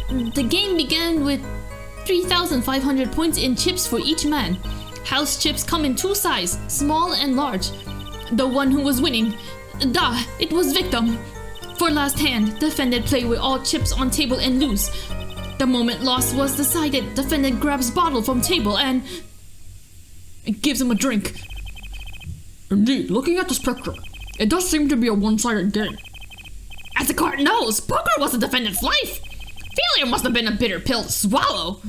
The game began with 3,500 points in chips for each man. House chips come in two sizes, small and large. The one who was winning, it was victim. For last hand, defendant play with all chips on table and lose. The moment loss was decided, defendant grabs bottle from table and gives him a drink. Indeed, looking at this picture, it does seem to be a one-sided game. As the court knows, poker was the defendant's life. Failure must have been a bitter pill to swallow.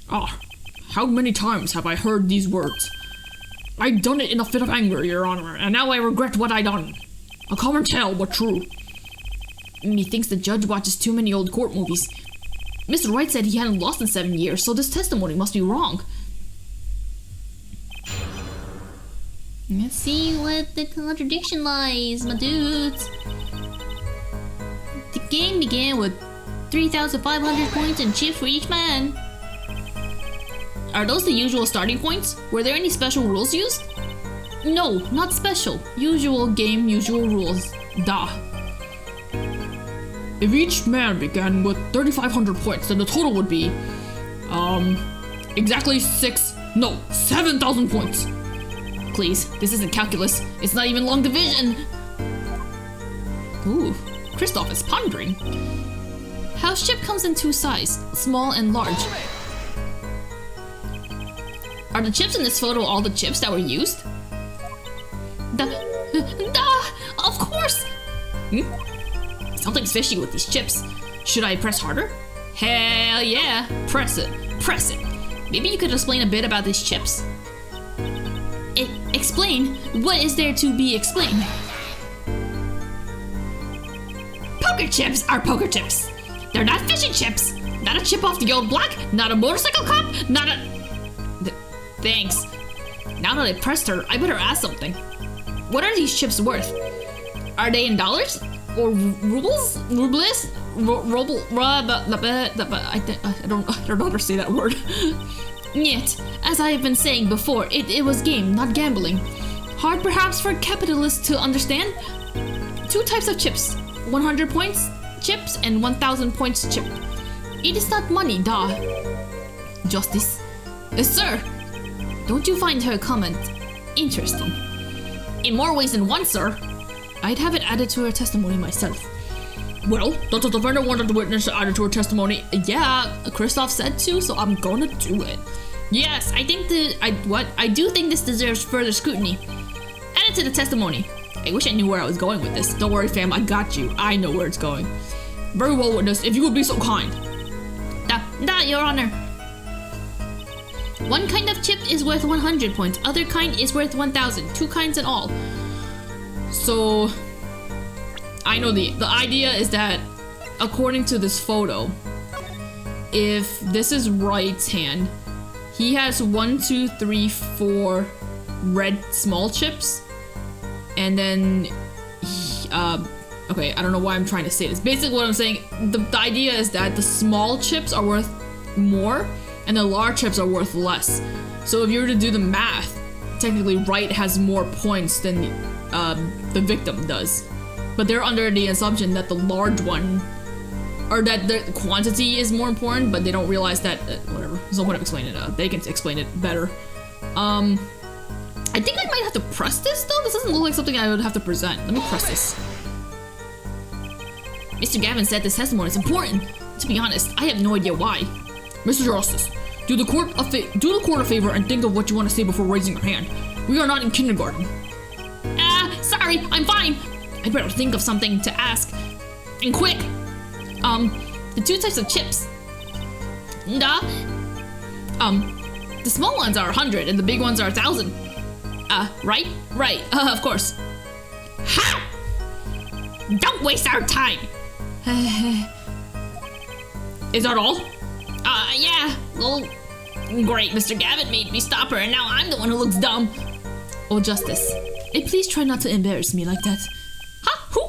Ah, how many times have I heard these words? I done it in a fit of anger, Your Honor, and now I regret what I done. A common tale, but true. Methinks the judge watches too many old court movies. Mr. Wright said he hadn't lost in 7 years, so this testimony must be wrong. Let's see what the contradiction lies, my dudes. The game began with 3,500 points and chips for each man. Are those the usual starting points? Were there any special rules used? No, not special. Usual game, usual rules. Duh. If each man began with 3,500 points, then the total would be, exactly 7,000 points. Please, this isn't calculus. It's not even long division. Ooh, Christoph is pondering. House chip comes in two sizes, small and large. Are the chips in this photo all the chips that were used? Of course! Something's fishy with these chips. Should I press harder? Hell yeah! Press it. Press it. Maybe you could explain a bit about these chips? Explain? What is there to be explained? Poker chips are poker chips. They're not fishing chips. Not a chip off the old block. Not a motorcycle cop. Not a... Thanks. Now that I pressed her, I better ask something. What are these chips worth? Are they in dollars? Or rubles? Rubles? I don't know how to say that word. Yet, as I have been saying before, it was game, not gambling. Hard perhaps for capitalists to understand? Two types of chips. 100 points chips and 1,000 points chip. It is not money, Justice. Sir, don't you find her comment interesting? In more ways than one, sir. I'd have it added to her testimony myself. Well, does the defendant wanted the witness to add it to her testimony? Yeah, Christoph said to, so I'm gonna do it. Yes, I do think this deserves further scrutiny. Add it to the testimony. I wish I knew where I was going with this. Don't worry, fam, I got you. I know where it's going. Very well, witness, if you would be so kind. Your Honor. One kind of chip is worth 100 points, other kind is worth 1,000, two kinds in all. So, I know the idea is that, according to this photo, if this is Wright's hand, he has 1, 2, 3, 4 red small chips, and then, okay, I don't know why I'm trying to say this. Basically what I'm saying, the idea is that the small chips are worth more, and the large chips are worth less. So if you were to do the math, technically Wright has more points than the victim does. But they're under the assumption that the large one, or that the quantity is more important, but they don't realize that, whatever, someone explain it, they can explain it better. I think I might have to press this though. This doesn't look like something I would have to present. Let me press this. Mr. Gavin said this testimony is important. To be honest, I have no idea why. Mr. Justice, do the court a favor and think of what you want to say before raising your hand. We are not in kindergarten. Sorry, I'm fine. I'd better think of something to ask. And quick. The two types of chips. The small ones are 100 and the big ones are 1,000. Right? Right, of course. Ha! Don't waste our time. Is that all? Yeah. Well, great, Mr. Gavin made me stop her, and now I'm the one who looks dumb. Oh, Justice, please try not to embarrass me like that. Huh? Who?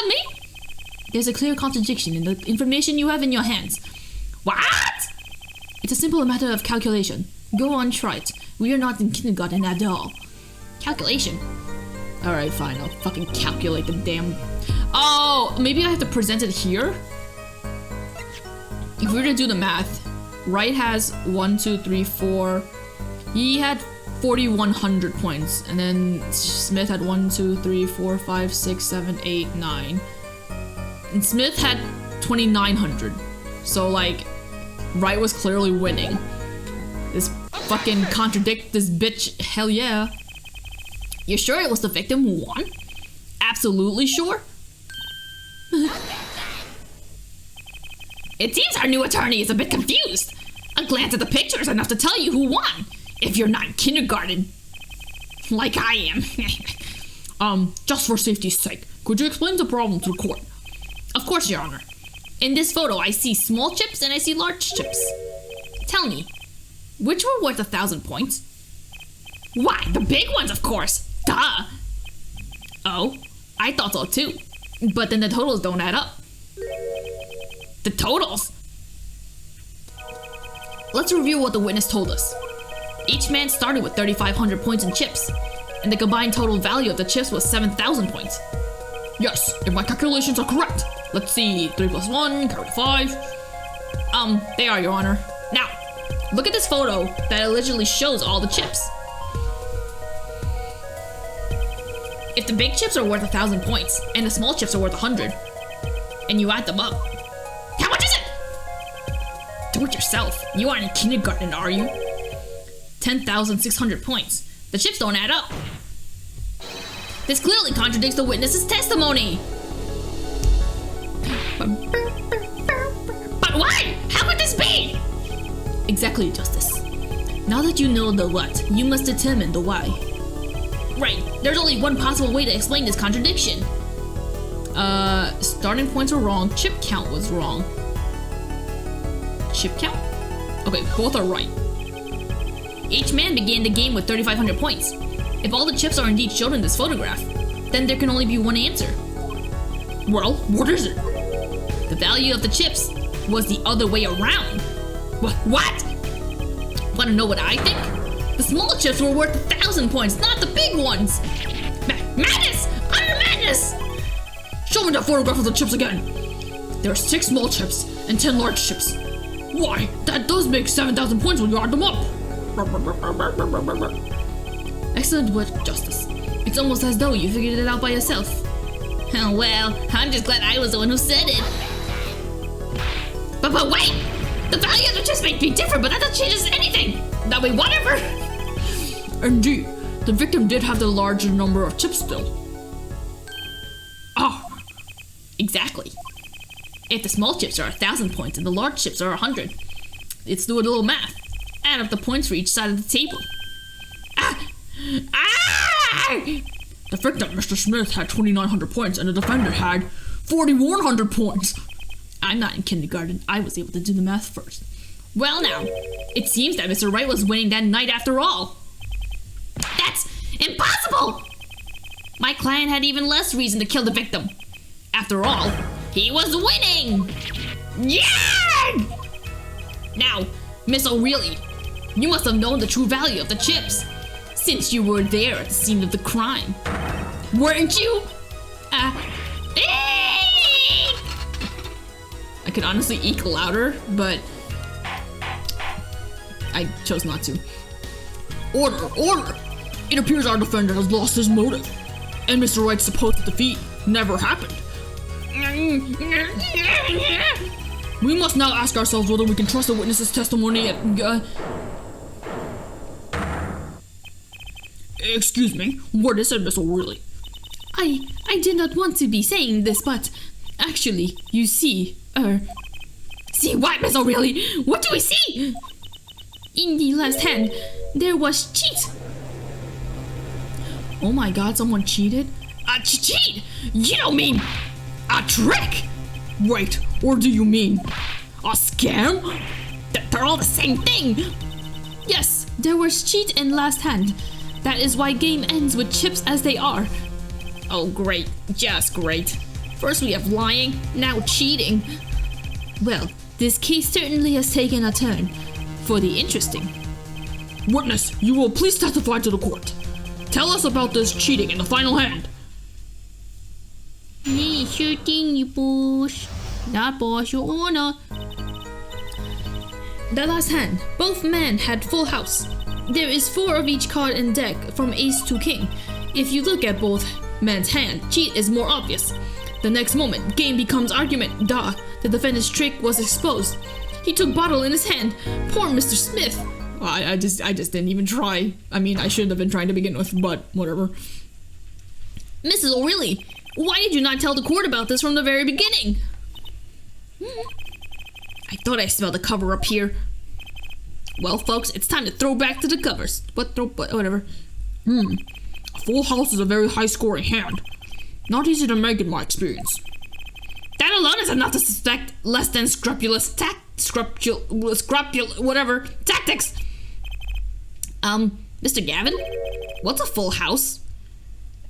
Me? There's a clear contradiction in the information you have in your hands. What? It's a simple matter of calculation. Go on, try it. We are not in kindergarten at all. Calculation. Alright, fine, I'll fucking calculate the damn... Oh, maybe I have to present it here? if we were to do the math, Wright has 1, 2, 3, 4. He had 4,100 points, and then Smith had 1, 2, 3, 4, 5, 6, 7, 8, 9. And Smith had 2,900. So, like, Wright was clearly winning. This fucking contradict this bitch, hell yeah. You sure it was the victim who won? Absolutely sure? It seems our new attorney is a bit confused. A glance at the picture is enough to tell you who won, if you're not in kindergarten. Like I am. Just for safety's sake, could you explain the problem to the court? Of course, Your Honor. In this photo, I see small chips and I see large chips. Tell me, which were worth 1,000 points? Why, the big ones, of course. Duh. Oh, I thought so too. But then the totals don't add up. The totals? Let's review what the witness told us. Each man started with 3,500 points in chips, and the combined total value of the chips was 7,000 points. Yes, if my calculations are correct. Let's see, 3 plus 1, carry 5. They are, Your Honor. Now, look at this photo that allegedly shows all the chips. If the big chips are worth 1,000 points, and the small chips are worth 100, and you add them up, how much is it? do it yourself. You aren't in kindergarten, are you? 10,600 points. The chips don't add up. This clearly contradicts the witness's testimony. But why? How could this be? Exactly, Justice. Now that you know the what, you must determine the why. Right, there's only one possible way to explain this contradiction. Starting points were wrong, chip count was wrong. Chip count? Okay, both are right. Each man began the game with 3,500 points. If all the chips are indeed shown in this photograph, then there can only be one answer. Well, what is it? The value of the chips was the other way around. What? Want to know what I think? The small chips were worth 1,000 points, not the big ones. Madness! Utter madness! Show me that photograph of the chips again. There are 6 small chips and 10 large chips. Why, that does make 7,000 points when you add them up. Excellent work, Justice. It's almost as though you figured it out by yourself. Oh, well, I'm just glad I was the one who said it. But wait! The value of the chips may be different, but that doesn't change anything! That way, whatever! Indeed, the victim did have the larger number of chips still. Oh, exactly. If the small chips are 1,000 points and the large chips are 100, let's do a little math. Add up the points for each side of the table. The victim, Mr. Smith, had 2,900 points and the defender had 4,100 points. I'm not in kindergarten. I was able to do the math first. Well now, it seems that Mr. Wright was winning that night after all. That's impossible! My client had even less reason to kill the victim. After all, he was winning! Yeah! Now, Miss O'Reilly, you must have known the true value of the chips, since you were there at the scene of the crime. Weren't you? I could honestly eke louder, but I chose not to. Order! Order! It appears our defender has lost his motive, and Mr. Wright's supposed defeat never happened. We must now ask ourselves whether we can trust the witness's testimony at, Excuse me, what is it, Miss O'Reilly? I did not want to be saying this, but actually, you see, See what, Miss O'Reilly? What do we see? In the last hand, there was cheat. Oh my god, someone cheated? Cheat? You don't mean a trick? Right, or do you mean a scam? They're all the same thing. Yes, there was cheat in last hand. That is why game ends with chips as they are. Oh great, just great. First we have lying, now cheating. Well, this case certainly has taken a turn for the interesting. Witness, you will please testify to the court. Tell us about this cheating in the final hand. Yeah, sure thing, you boss. That boss, your honor. That last hand, both men had full house. There is 4 of each card in deck from ace to king. If you look at both men's hand, cheat is more obvious. The next moment, game becomes argument. Duh, the defendant's trick was exposed. He took bottle in his hand. Poor Mr. Smith. I just didn't even try. I mean, I shouldn't have been trying to begin with, but whatever. Mrs. O'Reilly, why did you not tell the court about this from the very beginning? I thought I smelled a cover up here. Well, folks, it's time to throw back to the covers. Whatever. A full house is a very high-scoring hand. Not easy to make in my experience. That alone is enough to suspect less than scrupulous tactics. Mr. Gavin, what's a full house?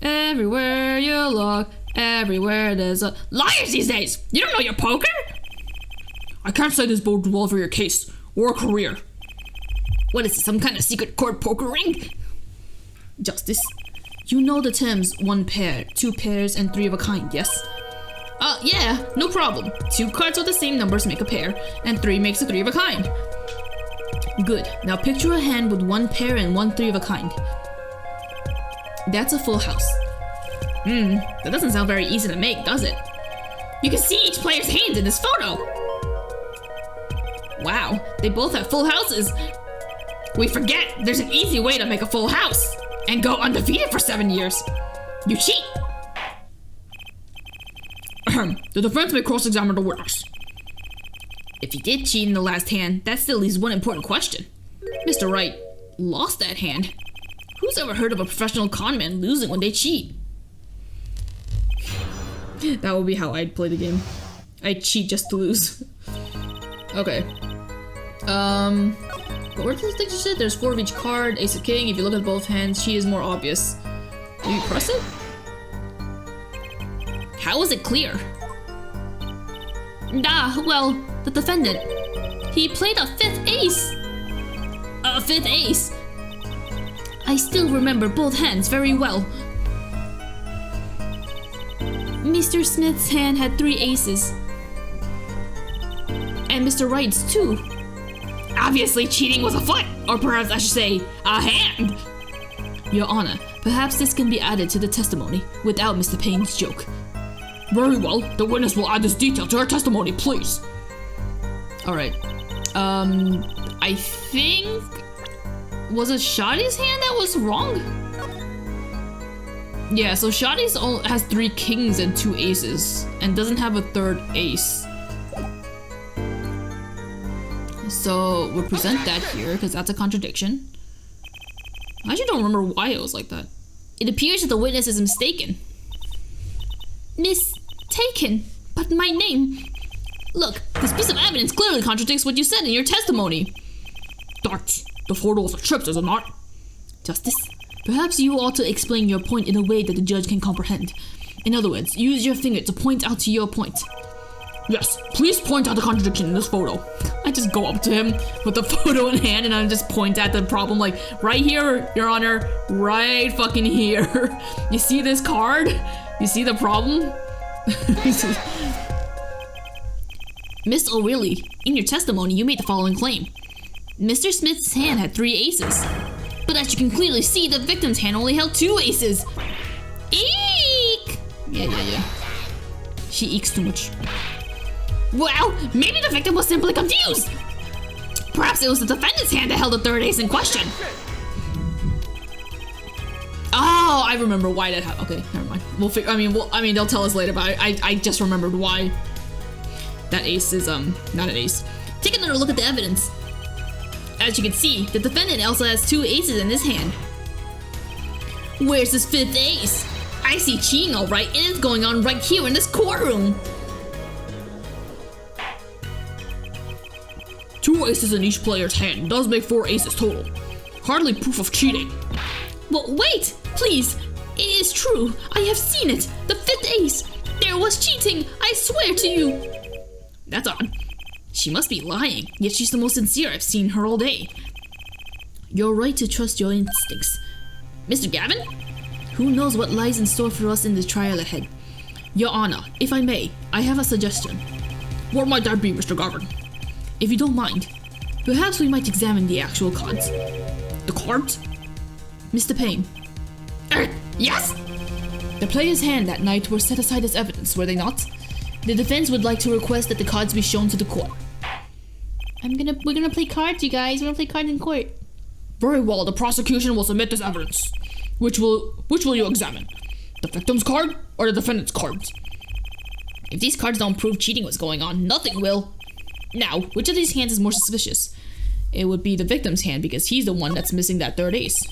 Everywhere you look, everywhere there's a... Liars these days! You don't know your poker? I can't say this bodes well for your case or career. What is this, some kind of secret court poker ring? Justice, you know the terms 1 pair, 2 pairs, and 3 of a kind, yes? Yeah, no problem. 2 cards with the same numbers make a pair, and 3 makes a 3 of a kind. Good. Now picture a hand with 1 pair and 1 3 of a kind. That's a full house. That doesn't sound very easy to make, does it? You can see each player's hand in this photo. Wow, they both have full houses. We forget there's an easy way to make a full house and go undefeated for 7 years. You cheat. The defense may cross-examine the witness. If he did cheat in the last hand, that still leaves one important question. Mr. Wright lost that hand. Who's ever heard of a professional con man losing when they cheat? That would be how I'd play the game. I'd cheat just to lose. Okay. What were the things you said? There's 4 of each card, ace of king. If you look at both hands, cheat is more obvious. Do you press it? How was it clear? Well, the defendant. He played a 5th ace. A 5th ace. I still remember both hands very well. Mr. Smith's hand had 3 aces. And Mr. Wright's too. Obviously cheating was afoot, or perhaps I should say, a hand. Your Honor, perhaps this can be added to the testimony without Mr. Payne's joke. Very well, the witness will add this detail to her testimony, please. Alright. I think... Was it Shadi's hand that was wrong? Yeah, so Shadi's has 3 kings and 2 aces, and doesn't have a 3rd ace. So we'll present that here, because that's a contradiction. I actually don't remember why it was like that. It appears that the witness is mistaken. Mistaken? But my name... Look, this piece of evidence clearly contradicts what you said in your testimony. That's the photo of the chips, is it not? Justice, perhaps you ought to explain your point in a way that the judge can comprehend. In other words, use your finger to point out to your point. Yes, please point out the contradiction in this photo. I just go up to him with the photo in hand and I just point at the problem, like, right here, Your Honor, right fucking here. You see this card? You see the problem? Miss O'Reilly, in your testimony, you made the following claim. Mr. Smith's hand had 3 aces. But as you can clearly see, the victim's hand only held 2 aces. Eek! Yeah. She eeks too much. Well, maybe the victim was simply confused. Perhaps it was the defendant's hand that held the 3rd ace in question. Oh, I remember why that happened. Okay, never mind. We'll figure. I mean, they'll tell us later, but I just remembered why. That ace is not an ace. Take another look at the evidence. As you can see, the defendant also has 2 aces in his hand. Where's his 5th ace? I see cheating all right, and it's going on right here in this courtroom. 2 aces in each player's hand does make 4 aces total. Hardly proof of cheating. Well, wait, please. It is true. I have seen it. The 5th ace. There was cheating. I swear to you. That's odd. She must be lying, yet she's the most sincere I've seen her all day. You're right to trust your instincts. Mr. Gavin? Who knows what lies in store for us in the trial ahead? Your Honor, if I may, I have a suggestion. What might that be, Mr. Gavin? If you don't mind, Perhaps we might examine the actual cards. The cards? Mr. Payne. Yes? The player's hand that night were set aside as evidence, were they not? The defense would like to request that the cards be shown to the court. We're gonna play cards, you guys. We're gonna play cards in court. Very well, the prosecution will submit this evidence. Which will you examine? The victim's card or the defendant's cards? If these cards don't prove cheating was going on, nothing will. Now, which of these hands is more suspicious? It would be the victim's hand because he's the one that's missing that third ace.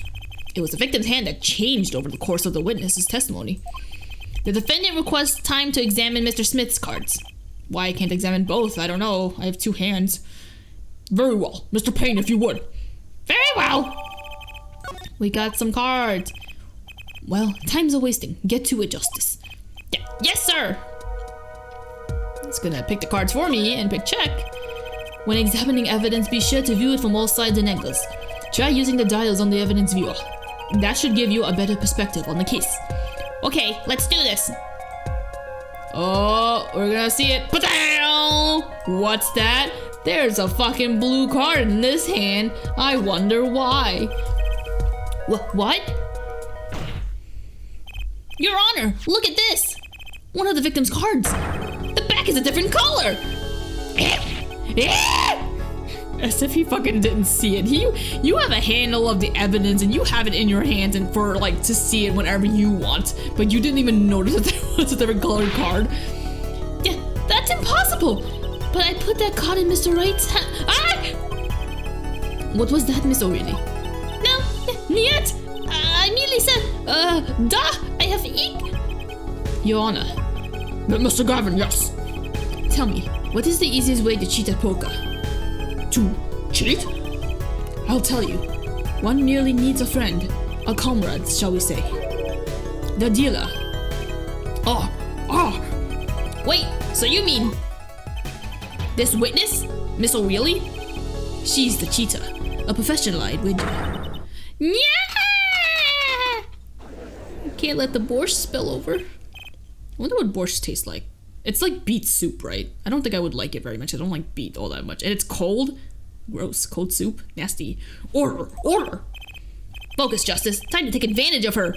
It was the victim's hand that changed over the course of the witness's testimony. The defendant requests time to examine Mr. Smith's cards. Why I can't examine both, I don't know. I have two hands. Very well. Mr. Payne, if you would. Very well. We got some cards. Well, time's a-wasting. Get to it, Justice. Yes, sir. It's gonna pick the cards for me and pick check. When examining evidence, be sure to view it from all sides and angles. Try using the dials on the evidence viewer. That should give you a better perspective on the case. Okay, let's do this. Oh, we're gonna see it. Ba-dow! What's that? There's a fucking blue card in this hand. I wonder why. What? Your Honor, look at this. One of the victim's cards. The back is a different color. As if he fucking didn't see it. You have a handle of the evidence and you have it in your hands and for like to see it whenever you want, but you didn't even notice that there was a different colored card. Yeah, that's impossible. But I put that card in Mr. Wright's hand. Ah! What was that, Miss O'Reilly? No, yet. I merely said, I have eek. Your Honor. But Mr. Gavin, yes. Tell me, what is the easiest way to cheat at poker? To cheat? I'll tell you. One merely needs a friend, a comrade, shall we say. The dealer. Wait, so you mean this witness, Miss O'Reilly? She's the cheater, a professional-eyed wager. Yeah! Can't let the borscht spill over. I wonder what borscht tastes like. It's like beet soup, right? I don't think I would like it very much. I don't like beet all that much. And it's cold. Gross. Cold soup. Nasty. Order! Focus, Justice. Time to take advantage of her.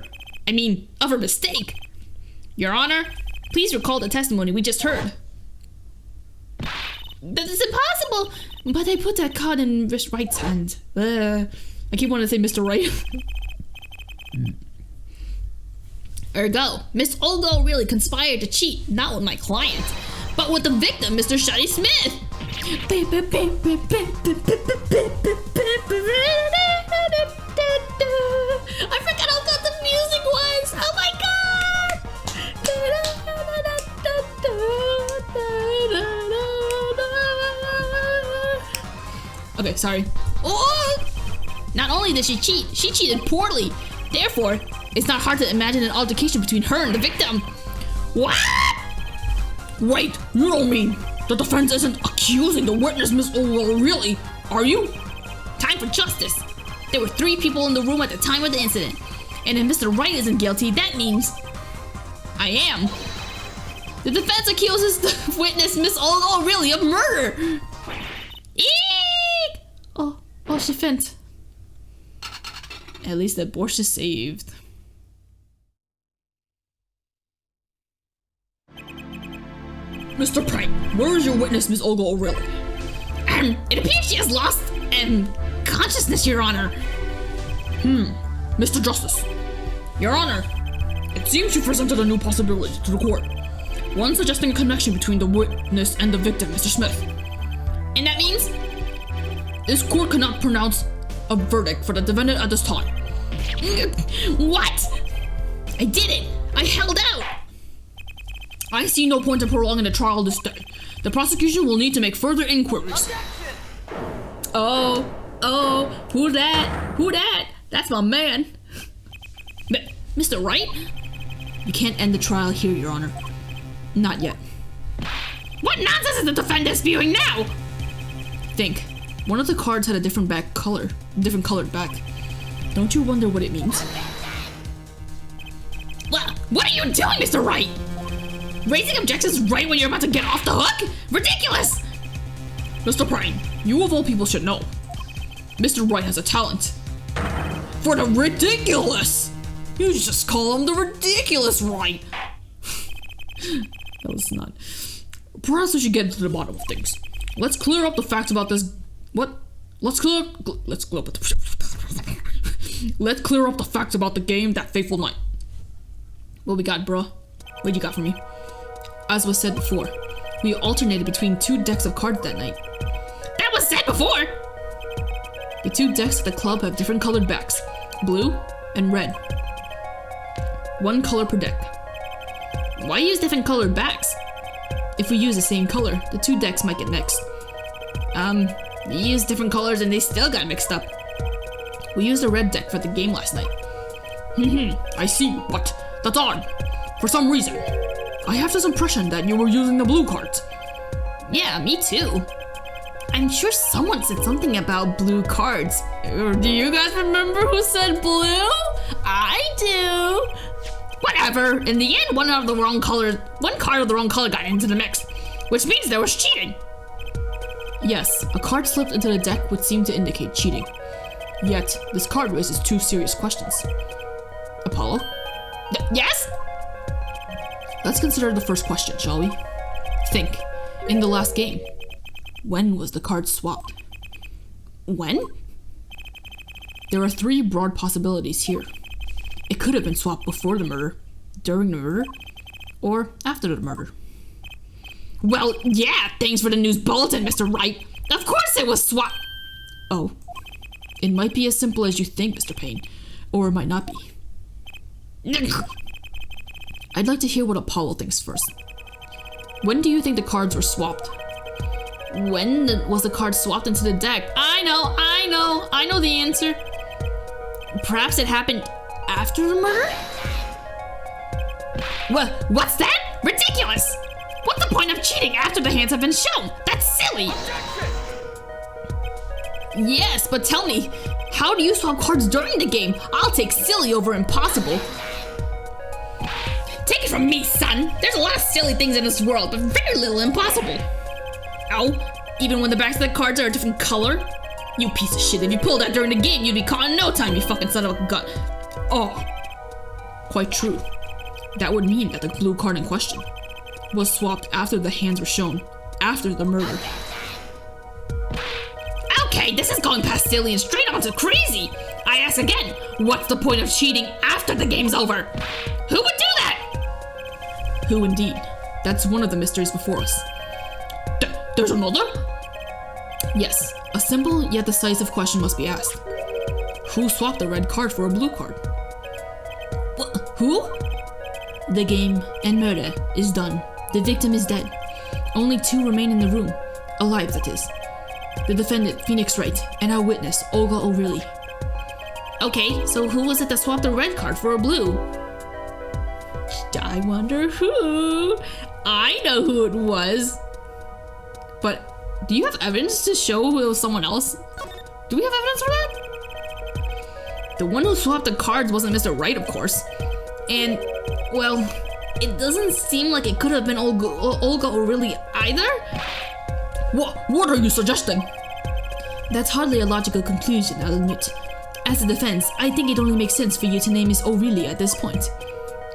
Of her mistake. Your Honor, please recall the testimony we just heard. This is impossible. But I put that card in Miss Wright's hand. I keep wanting to say Mr. Wright. Ergo, Miss Olga really conspired to cheat, not with my client, but with the victim, Mr. Shuddy Smith. I forgot how good the music was. Oh my god! Okay, sorry. Oh! Not only did she cheat, she cheated poorly. Therefore, it's not hard to imagine an altercation between her and the victim. What? Wait, you don't mean the defense isn't accusing the witness, Miss O'Reilly, are you? Time for justice. There were 3 people in the room at the time of the incident. And if Mr. Wright isn't guilty, that means I am. The defense accuses the witness, Miss O'Reilly, of murder. Eek! Oh, she fent. At least that borscht is saved. Mr. Payne, where is your witness, Miss Olga O'Reilly? It appears she has lost, consciousness, Your Honor. Mr. Justice. Your Honor, it seems you presented a new possibility to the court. One suggesting a connection between the witness and the victim, Mr. Smith. And that means? This court cannot pronounce a verdict for the defendant at this time. What? I did it! I held out! I see no point in prolonging the trial this day. The prosecution will need to make further inquiries. Oh, who that? That's my man. Mr. Wright? You can't end the trial here, Your Honor. Not yet. What nonsense is the defendant spewing now? Think. One of the cards had a different colored back. Don't you wonder what it means? What are you doing, Mr. Wright? Raising objections right when you're about to get off the hook? Ridiculous! Mr. Prain, you of all people should know. Mr. Wright has a talent for the ridiculous. You just call him the ridiculous Wright. That was not. Perhaps we should get to the bottom of things. Let's clear up the facts about this. What? Let's clear up the facts about the game that fateful night. What we got, bruh? What you got for me? As was said before, we alternated between 2 decks of cards that night. That was said before! The 2 decks at the club have different colored backs, blue and red. 1 color per deck. Why use different colored backs? If we use the same color, the 2 decks might get mixed. You used different colors and they still got mixed up. We used a red deck for the game last night. I see, but that's odd. For some reason, I have this impression that you were using the blue cards. Yeah, me too. I'm sure someone said something about blue cards. Do you guys remember who said blue? I do. Whatever. In the end, one card of the wrong color got into the mix, which means there was cheating. Yes, a card slipped into the deck would seem to indicate cheating. Yet, this card raises 2 serious questions. Apollo? Yes? Let's consider the first question, shall we? Think. In the last game, when was the card swapped? When? There are 3 broad possibilities here. It could have been swapped before the murder, during the murder, or after the murder. Well, yeah, thanks for the news bulletin, Mr. Wright. Of course it was swapped. Oh. It might be as simple as you think, Mr. Payne, or it might not be. I'd like to hear what Apollo thinks first. When do you think the cards were swapped? When was the card swapped into the deck? I know the answer. Perhaps it happened after the murder? What's that? Ridiculous! What's the point of cheating after the hands have been shown? That's silly! Yes, but tell me, how do you swap cards during the game? I'll take silly over impossible. Take it from me, son. There's a lot of silly things in this world, but very little impossible. Oh, even when the backs of the cards are a different color? You piece of shit, if you pulled that during the game, you'd be caught in no time, you fucking son of a gun. Oh, quite true. That would mean that the blue card in question was swapped after the hands were shown, after the murder. Okay, this is going past silly and straight on to crazy. I ask again, what's the point of cheating after the game's over? Who would do that? Who indeed? That's one of the mysteries before us. There's another? Yes, a simple yet decisive question must be asked. Who swapped the red card for a blue card? Who? The game and murder is done. The victim is dead. Only 2 remain in the room. Alive, that is. The defendant, Phoenix Wright, and our witness, Olga O'Reilly. Okay, so who was it that swapped the red card for a blue? I wonder who. I know who it was. But do you have evidence to show it was someone else? Do we have evidence for that? The one who swapped the cards wasn't Mr. Wright, of course. And, well, it doesn't seem like it could have been Olga O'Reilly either. What are you suggesting? That's hardly a logical conclusion, I'll admit. As a defense, I think it only makes sense for you to name Miss O'Reilly at this point.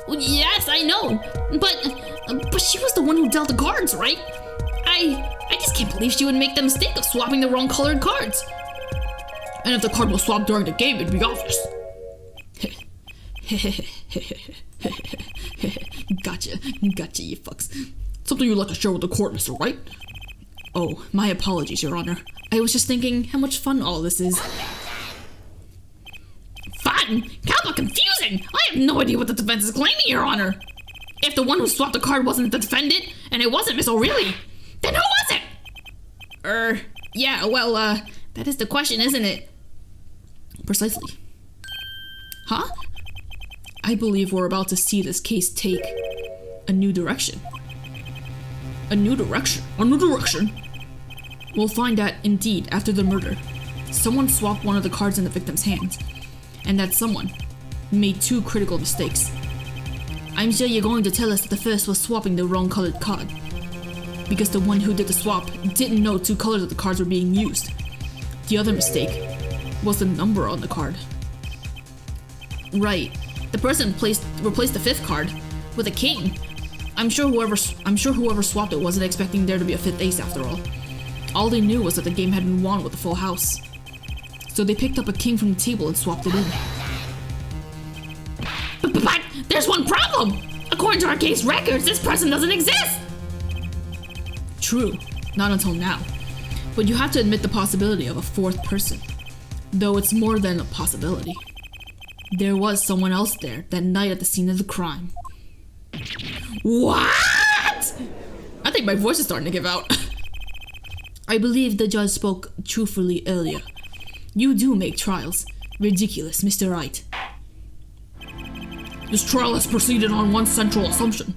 Well, yes, I know, but she was the one who dealt the cards, right? I just can't believe she would make the mistake of swapping the wrong colored cards. And if the card was swapped during the game, it'd be obvious. Gotcha, you fucks. Something you'd like to share with the court, Mr. Wright? Oh, my apologies, Your Honor. I was just thinking how much fun all this is. Fun? How about confusing? I have no idea what the defense is claiming, Your Honor. If the one who swapped the card wasn't the defendant, and it wasn't Miss O'Reilly, then who was it? Yeah, well, that is the question, isn't it? Precisely. Huh? I believe we're about to see this case take a new direction. A new direction? A new direction? We'll find that, indeed, after the murder, someone swapped one of the cards in the victim's hands, and that someone made 2 critical mistakes. I'm sure you're going to tell us that the first was swapping the wrong colored card. because the one who did the swap didn't know 2 colors of the cards were being used. The other mistake was the number on the card. Right. The person replaced the 5th card with a king. I'm sure whoever swapped it wasn't expecting there to be a 5th ace after all. All they knew was that the game had been won with a full house. So they picked up a king from the table and swapped it in. But there's one problem! According to our case records, this person doesn't exist! True, not until now. But you have to admit the possibility of a 4th person. Though it's more than a possibility. There was someone else there that night at the scene of the crime. What? I think my voice is starting to give out. I believe the judge spoke truthfully earlier. You do make trials. Ridiculous, Mr. Wright. This trial has proceeded on one central assumption.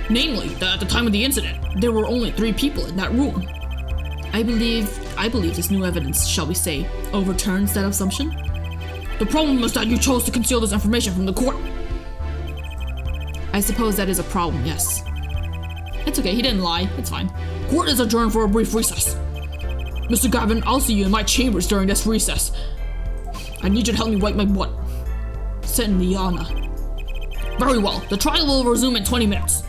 Namely, that at the time of the incident, there were only 3 people in that room. I believe this new evidence, shall we say, overturns that assumption? The problem is that you chose to conceal this information from the court. I suppose that is a problem, yes. It's okay, he didn't lie. It's fine. Court is adjourned for a brief recess. Mr. Gavin, I'll see you in my chambers during this recess. I need you to help me wipe my butt. Certainly, Your Honor. Very well. The trial will resume in 20 minutes.